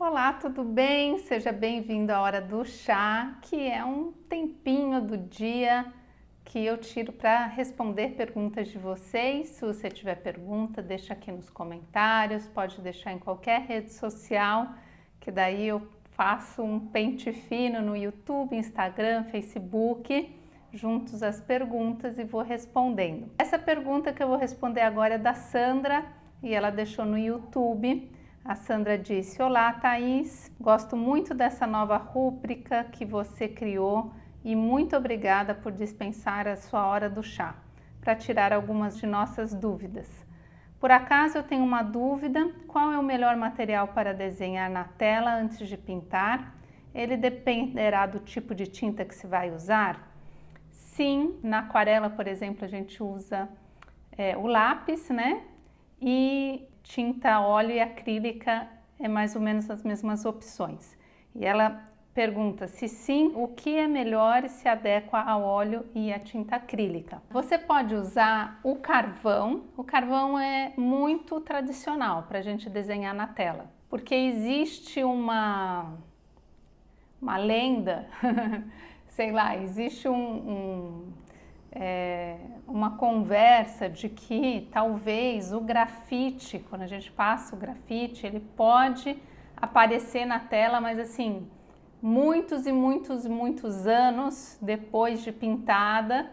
Olá, tudo bem? Seja bem-vindo à Hora do Chá, que é um tempinho do dia que eu tiro para responder perguntas de vocês. Se você tiver pergunta, deixa aqui nos comentários, pode deixar em qualquer rede social, que daí eu faço um pente fino no YouTube, Instagram, Facebook, juntos as perguntas e vou respondendo. Essa pergunta que eu vou responder agora é da Sandra e ela deixou no YouTube. A Sandra disse: Olá, Thaís, gosto muito dessa nova rúbrica que você criou e muito obrigada por dispensar a sua hora do chá para tirar algumas de nossas dúvidas. Por acaso eu tenho uma dúvida: qual é o melhor material para desenhar na tela antes de pintar? Ele dependerá do tipo de tinta que se vai usar? Sim, na aquarela, por exemplo, a gente usa o lápis, né? E tinta óleo e acrílica é mais ou menos as mesmas opções. E ela pergunta se sim, o que é melhor e se adequa ao óleo e à tinta acrílica. Você pode usar o carvão. O carvão é muito tradicional para a gente desenhar na tela, porque existe uma lenda, sei lá, existe uma conversa de que talvez o grafite, quando a gente passa o grafite, ele pode aparecer na tela, mas assim, muitos e muitos anos depois de pintada,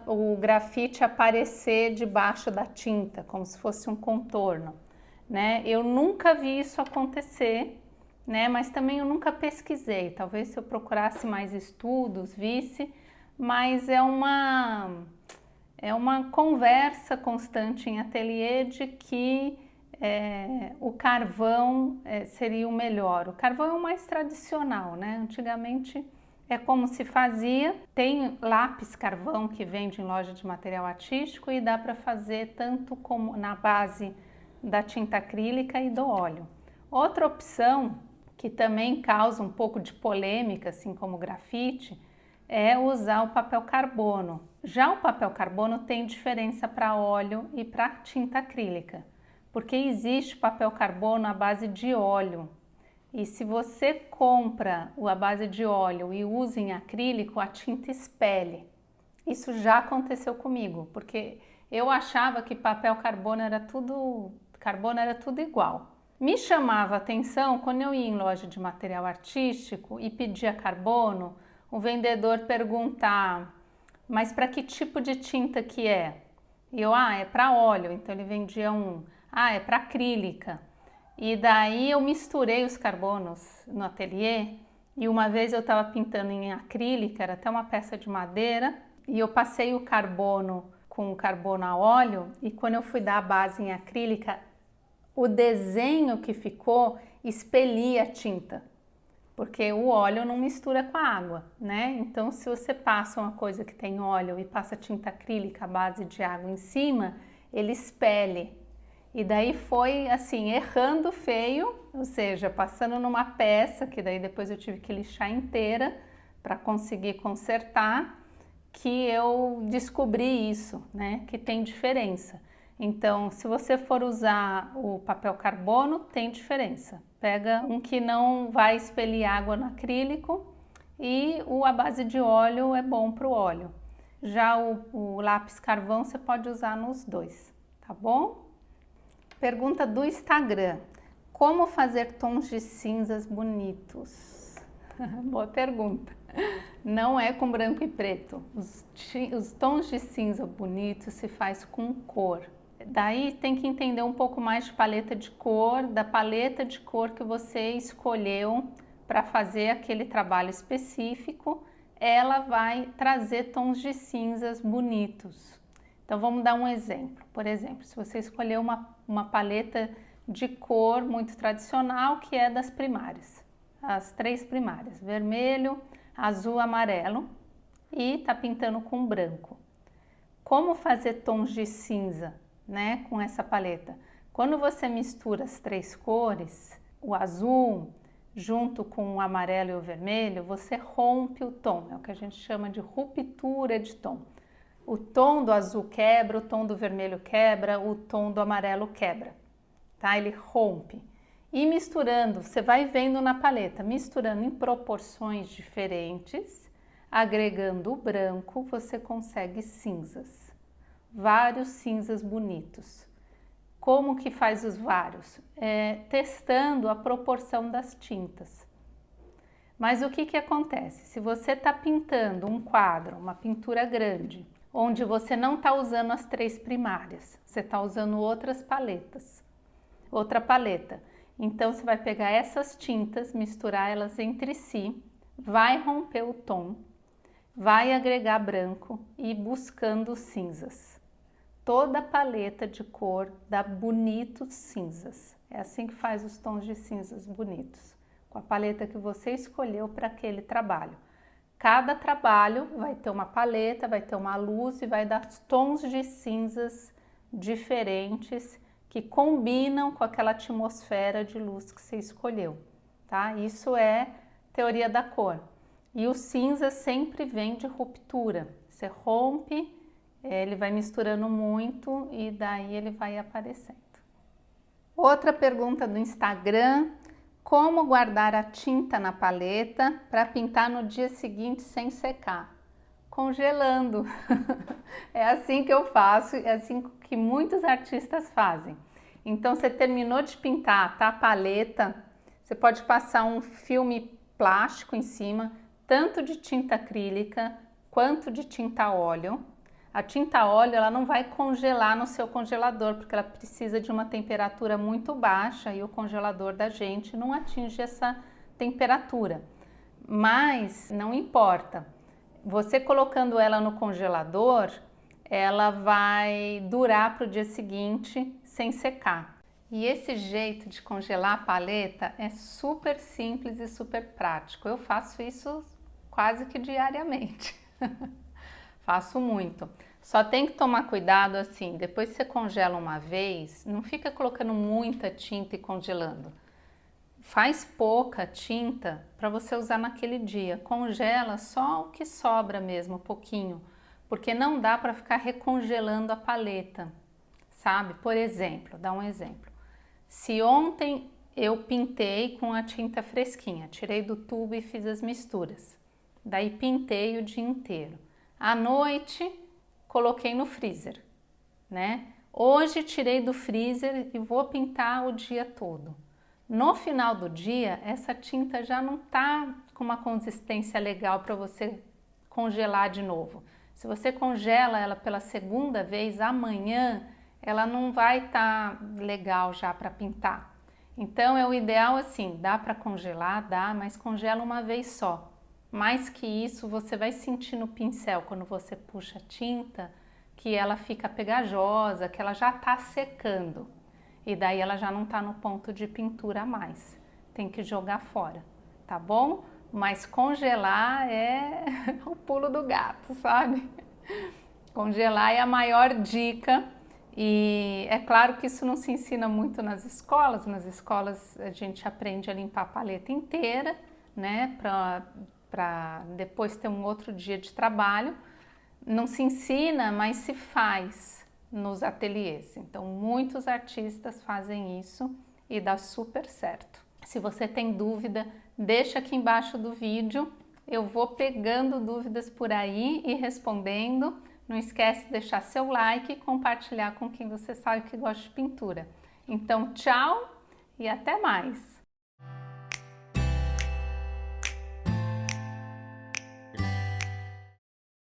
o grafite aparecer debaixo da tinta, como se fosse um contorno, né? Eu nunca vi isso acontecer, né? Mas também eu nunca pesquisei, talvez se eu procurasse mais estudos, visse, mas é uma conversa constante em ateliê de que o carvão seria o melhor. O carvão é o mais tradicional, né? Antigamente é como se fazia. Tem lápis carvão que vende em loja de material artístico e dá para fazer tanto como na base da tinta acrílica e do óleo. Outra opção que também causa um pouco de polêmica, assim como o grafite, é usar o papel carbono. Já o papel carbono tem diferença para óleo e para tinta acrílica, porque existe papel carbono à base de óleo. E se você compra a base de óleo e usa em acrílico, a tinta espelhe. Isso já aconteceu comigo, porque eu achava que papel carbono era tudo igual. Me chamava a atenção quando eu ia em loja de material artístico e pedia carbono, o vendedor perguntar, mas para que tipo de tinta que é? E eu, é para óleo, então ele vendia é para acrílica. E daí eu misturei os carbonos no ateliê e uma vez eu estava pintando em acrílica, era até uma peça de madeira, e eu passei o carbono com o carbono a óleo e quando eu fui dar a base em acrílica, o desenho que ficou expelia a tinta. Porque o óleo não mistura com a água, né? Então, se você passa uma coisa que tem óleo e passa tinta acrílica à base de água em cima, ele expele. E daí foi assim, errando feio, ou seja, passando numa peça, que daí depois eu tive que lixar inteira para conseguir consertar, que eu descobri isso, né? Que tem diferença. Então, se você for usar o papel carbono, tem diferença. Pega um que não vai expelir água no acrílico e a base de óleo é bom para o óleo. Já o lápis carvão você pode usar nos dois, tá bom? Pergunta do Instagram: como fazer tons de cinzas bonitos? Boa pergunta. Não é com branco e preto. Os tons de cinza bonitos se faz com cor. Daí tem que entender um pouco mais de paleta de cor, da paleta de cor que você escolheu para fazer aquele trabalho específico, ela vai trazer tons de cinzas bonitos. Então vamos dar um exemplo. Por exemplo, se você escolheu uma paleta de cor muito tradicional, que é das primárias, as 3 primárias, vermelho, azul, amarelo, e está pintando com branco. Como fazer tons de cinza, né, com essa paleta? Quando você mistura as 3 cores, o azul junto com o amarelo e o vermelho, você rompe o tom, é o que a gente chama de ruptura de tom. O tom do azul quebra, o tom do vermelho quebra, o tom do amarelo quebra, tá? Ele rompe. E misturando, você vai vendo na paleta, misturando em proporções diferentes, agregando o branco, você consegue cinzas, vários cinzas bonitos. Como que faz os vários? Testando a proporção das tintas. Mas o que acontece? Se você está pintando um quadro, uma pintura grande, onde você não está usando as 3 primárias, você está usando outras paletas, outra paleta. Então você vai pegar essas tintas, misturar elas entre si, vai romper o tom, vai agregar branco e ir buscando cinzas. Toda a paleta de cor dá bonitos cinzas. É assim que faz os tons de cinzas bonitos, com a paleta que você escolheu para aquele trabalho. Cada trabalho vai ter uma paleta, vai ter uma luz e vai dar tons de cinzas diferentes que combinam com aquela atmosfera de luz que você escolheu, tá? Isso é teoria da cor. E o cinza sempre vem de ruptura. Você rompe, ele vai misturando muito e daí ele vai aparecendo. Outra pergunta do Instagram: como guardar a tinta na paleta para pintar no dia seguinte sem secar? Congelando. É assim que eu faço, é assim que muitos artistas fazem. Então você terminou de pintar, tá? A paleta, você pode passar um filme plástico em cima, tanto de tinta acrílica quanto de tinta óleo. A tinta óleo, ela não vai congelar no seu congelador, porque ela precisa de uma temperatura muito baixa e o congelador da gente não atinge essa temperatura. Mas não importa, você colocando ela no congelador, ela vai durar para o dia seguinte sem secar. E esse jeito de congelar a paleta é super simples e super prático. Eu faço isso quase que diariamente. Faço muito. Só tem que tomar cuidado assim, depois que você congela uma vez, não fica colocando muita tinta e congelando. Faz pouca tinta para você usar naquele dia. Congela só o que sobra mesmo, pouquinho, porque não dá para ficar recongelando a paleta, sabe? Por exemplo, dá um exemplo. Se ontem eu pintei com a tinta fresquinha, tirei do tubo e fiz as misturas, daí pintei o dia inteiro. À noite coloquei no freezer, né? Hoje tirei do freezer e vou pintar o dia todo. No final do dia, essa tinta já não tá com uma consistência legal para você congelar de novo. Se você congela ela pela segunda vez, amanhã ela não vai estar legal já para pintar. Então é o ideal assim, dá para congelar, dá, mas congela uma vez só. Mais que isso, você vai sentir no pincel, quando você puxa a tinta, que ela fica pegajosa, que ela já está secando. E daí ela já não está no ponto de pintura mais. Tem que jogar fora, tá bom? Mas congelar é o pulo do gato, sabe? Congelar é a maior dica. E é claro que isso não se ensina muito nas escolas. Nas escolas a gente aprende a limpar a paleta inteira, né? Para depois ter um outro dia de trabalho. Não se ensina, mas se faz nos ateliês. Então, muitos artistas fazem isso e dá super certo. Se você tem dúvida, deixa aqui embaixo do vídeo. Eu vou pegando dúvidas por aí e respondendo. Não esquece de deixar seu like e compartilhar com quem você sabe que gosta de pintura. Então, tchau e até mais!